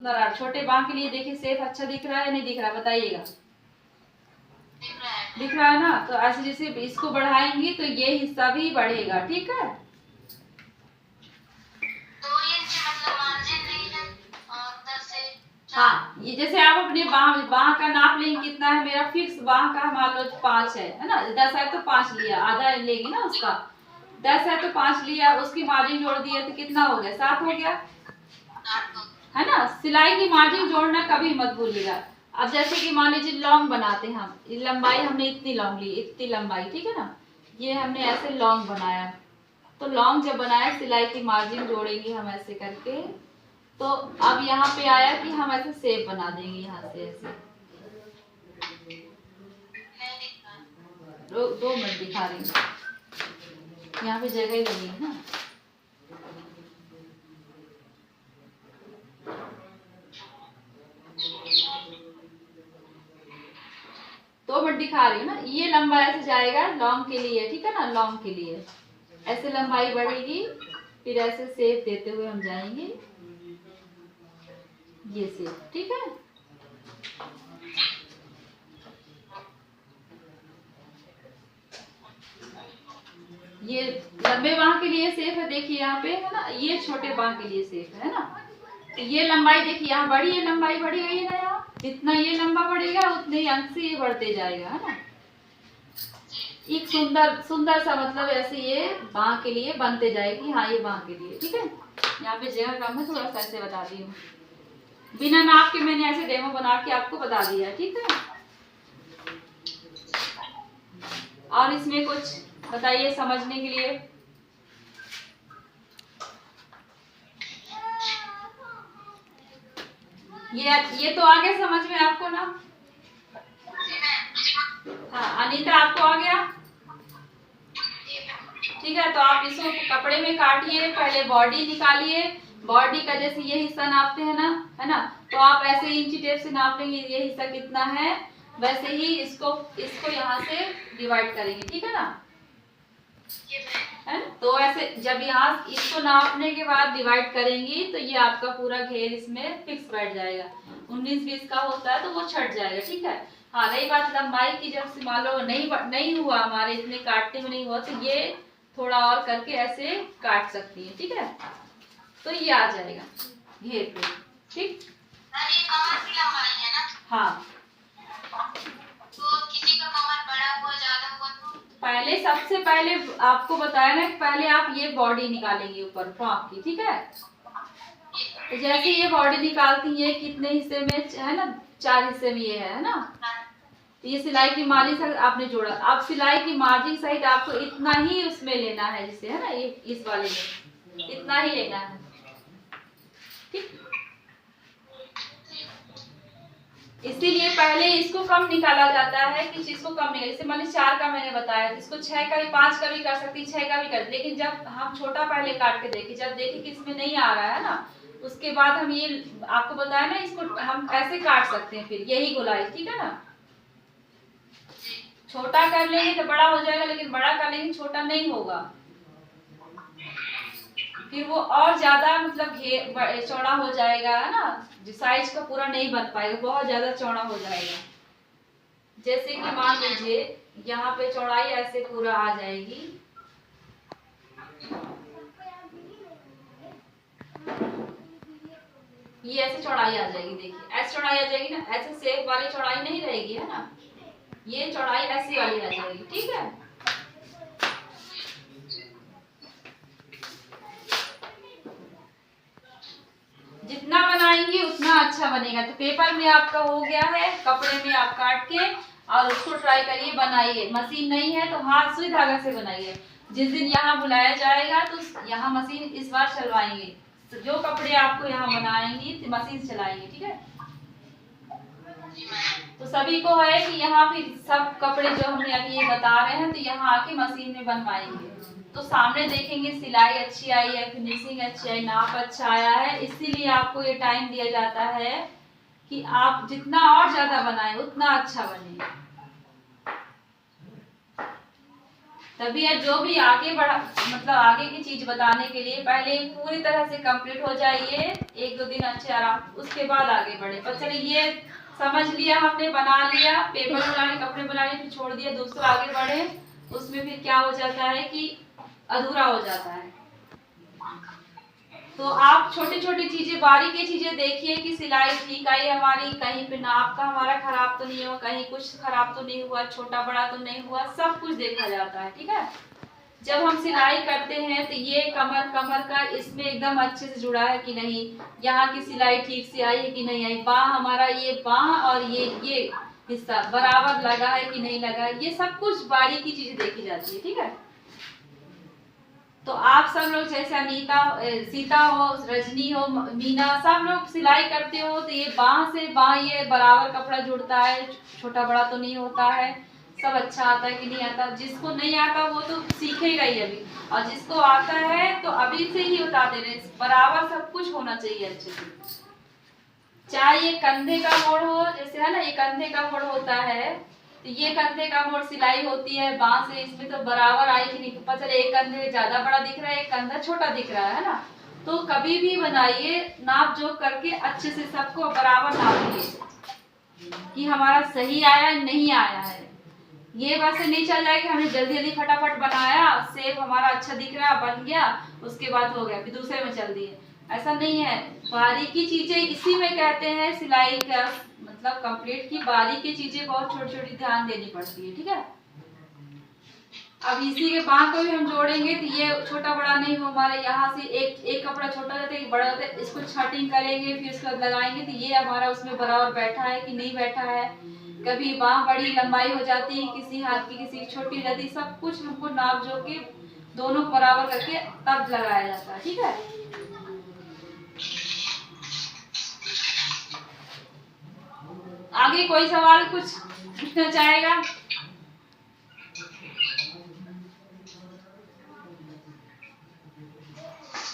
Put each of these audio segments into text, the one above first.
दरार। छोटे बांह के लिए देखिए सेफ अच्छा दिख रहा है नहीं दिख रहा, बताइएगा। दिख रहा है ना। तो ऐसे जैसे इसको बढ़ाएंगी तो ये हिस्सा भी बढ़ेगा, ठीक है। हाँ, ये जैसे आप अपने बांह का नाप लेंगे कितना है। मेरा फिक्स बांह का मान लो 5 है ना। 10 है तो 5 लिया, आधा लेगी ना उसका। 10 है तो 5 लिया, उसकी मार्जिन जोड़ दिया तो कितना हो गया, 7 हो गया, है ना। सिलाई की मार्जिन जोड़ना कभी मत भूलिएगा। अब जैसे कि मान लीजिए लॉन्ग बनाते हैं हम, लंबाई हमने इतनी लॉन्ग ली, इतनी लंबाई, ठीक है ना। ये हमने ऐसे लॉन्ग बनाया, तो लॉन्ग जब बनाया सिलाई की मार्जिन जोड़ेंगे हम ऐसे करके। तो अब यहाँ पे आया कि हम ऐसे सेप बना देंगे यहाँ से ऐसे। 2 मिनट दिखा रही हूँ, यहाँ पे जगह ही लगी है ना। तो मैं दिखा रही हूँ ना, ये लंबा ऐसे जाएगा लॉन्ग के लिए, ठीक है ना। लॉन्ग के लिए ऐसे लंबाई बढ़ेगी, फिर ऐसे सेप देते हुए हम जाएंगे, ये सेप, ठीक है। ये लंबे बांह के लिए सेफ है, देखिए यहाँ पे है ना। ये छोटे बांह के लिए सेफ है ना। तो ये लंबाई देखिए यहाँ बढ़ी है, लंबाई बढ़ी गई है ना। यहाँ जितना ये लंबा बढ़ेगा उतने ही अंक से ये बढ़ते जाएगा, है ना। एक सुंदर सुंदर सा मतलब ऐसे ये बांह के लिए बनते जाएगी। हाँ, ये बांह के लिए, ठीक है। यहाँ पे जगह कम है, थोड़ा सा ऐसे बता दी हूँ, बिना नाप के मैंने ऐसे डेमो बना के आपको बता दिया, ठीक है। और इसमें कुछ बताइए समझने के लिए। ये तो आ गया समझ में आपको ना। हाँ अनीता, आपको आ गया, ठीक है। तो आप इसको कपड़े में काटिए, पहले बॉडी निकालिए। बॉडी का जैसे ये हिस्सा नापते हैं ना, है ना। तो आप ऐसे इंची टेप से नाप लेंगे ये हिस्सा कितना है, वैसे ही इसको यहाँ से डिवाइड करेंगे, ठीक है ना। है ना। तो ऐसे जब यहाँ इसको नापने के बाद डिवाइड करेंगी तो ये आपका पूरा घेर इसमें फिक्स बैठ जाएगा। 19-20 का होता है तो वो छट जाएगा, ठीक है। हाँ, रही बात लंबाई की, जब से मान लो नहीं हुआ हमारे इतने काटने में नहीं हुआ, तो ये थोड़ा और करके ऐसे काट सकती है, ठीक है। तो ये आ जाएगा घेर पे, ठीक। ये कमर की लंबाई है ना। हाँ, तो किसी का कमर बड़ा हुआ ज्यादा हुआ तो पहले सबसे पहले आपको बताया ना, पहले आप ये बॉडी निकालेंगे ऊपर फ्रॉक की, ठीक है। तो जैसे ये बॉडी निकालती है कितने हिस्से में है ना, 4 हिस्से में ये है ना। तो ये सिलाई की मार्जिन सहित आपने जोड़ा। अब सिलाई की मार्जिन सहित आपको इतना ही उसमें लेना है, जिसे है ना ये इस वाले में इतना ही लेना है, ठीक। इसीलिए पहले इसको कम निकाला जाता है कि इसको कम निकाल। जैसे मान लीजिए 4 का मैंने बताया, इसको 6 का भी 5 का भी कर सकती, 6 का भी कर। लेकिन जब हम छोटा पहले काट के देखे, जब देखे कि इसमें नहीं आ रहा है ना, उसके बाद हम ये आपको बताया ना, इसको हम ऐसे काट सकते हैं, फिर यही गोलाई, ठीक है ना। छोटा कर लेंगे तो बड़ा हो जाएगा, लेकिन बड़ा कर लेंगे छोटा नहीं होगा, फिर वो और ज्यादा मतलब चौड़ा हो जाएगा, है ना। साइज का पूरा नहीं बन पाएगा, बहुत ज्यादा चौड़ा हो जाएगा। जैसे कि मान लीजिए यहाँ पे चौड़ाई ऐसे पूरा आ जाएगी, ये ऐसे चौड़ाई आ जाएगी, देखिए ऐसे चौड़ाई आ जाएगी ना। ऐसे सेफ वाली चौड़ाई नहीं रहेगी, है ना। ये चौड़ाई ऐसी वाली आ जाएगी, ठीक है। जितना बनाएंगे उतना अच्छा बनेगा। तो पेपर में आपका हो गया है, कपड़े में आप काट के और उसको ट्राई करिए, बनाइए। मशीन नहीं है तो हाथ सुई धागा से बनाइए। जिस दिन यहाँ बुलाया जाएगा तो यहाँ मशीन इस बार चलवाएंगे। जो कपड़े आपको यहाँ बनाएंगी तो मशीन चलाएंगे, ठीक है। तो सभी को है कि यहाँ फिर सब कपड़े जो हमने अभी ये बता रहे हैं तो यहाँ आके मशीन में बनवाएंगे, तो सामने देखेंगे सिलाई अच्छी आई है, फिनिशिंग अच्छी आई, नाप अच्छा आया है। इसीलिए आपको ये टाइम दिया जाता है कि आप जितना और ज्यादा बनाए उतना अच्छा बने। तभी है जो भी आगे बढ़ा, मतलब आगे की चीज बताने के लिए पहले पूरी तरह से कंप्लीट हो जाइए, 1-2 दिन अच्छे आराम, उसके बाद आगे बढ़े। पर चलिए ये समझ लिया हमने, बना लिया, पेपर बनाने, कपड़े बनाने, फिर छोड़ दिया, दूसरा आगे बढ़े, उसमें फिर क्या हो जाता है कि अधूरा हो जाता है। तो आप छोटी छोटी चीजें, बारीकी चीजें देखिए कि सिलाई ठीक आई हमारी, कहीं पे नाप का हमारा खराब तो नहीं हुआ, कहीं कुछ खराब तो नहीं हुआ, छोटा बड़ा तो नहीं हुआ, सब कुछ देखा जाता है। ठीक है, जब हम सिलाई करते हैं तो ये कमर का इसमें एकदम अच्छे से जुड़ा है कि नहीं, यहाँ की सिलाई ठीक से आई है कि नहीं आई, बाह हमारा, ये बाह और ये हिस्सा बराबर लगा है कि नहीं लगा है, ये सब कुछ बारीकी चीजें देखी जाती है। ठीक है, तो आप सब लोग जैसे अनीता, सीता हो, रजनी हो, मीना, सब लोग सिलाई करते हो तो ये बाह से बाह ये बराबर कपड़ा जुड़ता है, छोटा बड़ा तो नहीं होता है, सब अच्छा आता है कि नहीं आता। जिसको नहीं आता वो तो सीखेगा ही अभी, और जिसको आता है तो अभी से ही बता दे रहे, बराबर सब कुछ होना चाहिए अच्छे से। चाहे ये कंधे का मोड़ हो, जैसे है ना ये कंधे का मोड़ होता है, तो ये कंधे का मोड़ सिलाई होती है बांह से, इसमें तो बराबर आई कि नहीं, पता चले एक कंधे ज्यादा बड़ा दिख रहा है, एक कंधा छोटा दिख रहा है ना। तो कभी भी बनाइए नाप जोख करके अच्छे से, सबको बराबर नापिए कि हमारा सही आया नहीं आया है। ये बस नहीं चल जाए कि हमने जल्दी जल्दी फटाफट बनाया, शेप हमारा अच्छा दिख रहा, बन गया, उसके बाद हो गया, फिर दूसरे में चल दिए, ऐसा नहीं है। बारीकी चीजें इसी में कहते हैं सिलाई का मतलब कंप्लीट की, बारीकी चीजें बहुत छोटी छोटी ध्यान देनी पड़ती है। ठीक है, अब इसी के बाह को भी हम जोड़ेंगे तो ये छोटा बड़ा नहीं हो, हमारे यहाँ से एक कपड़ा छोटा रहता है, एक बड़ा रहता है, इसको छटिंग करेंगे, फिर उसके बाद लगाएंगे तो ये हमारा उसमें बराबर बैठा है कि नहीं बैठा है। कभी बाह बड़ी लंबाई हो जाती है, किसी हाथ की किसी छोटी रहती है, सब कुछ हमको नाप जोड़ के दोनों को बराबर करके तब लगाया जाता है। ठीक है, आगे कोई सवाल कुछ पूछना चाहेगा?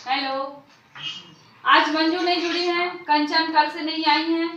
हेलो, आज मंजू नहीं जुड़ी है, कंचन कल से नहीं आई है।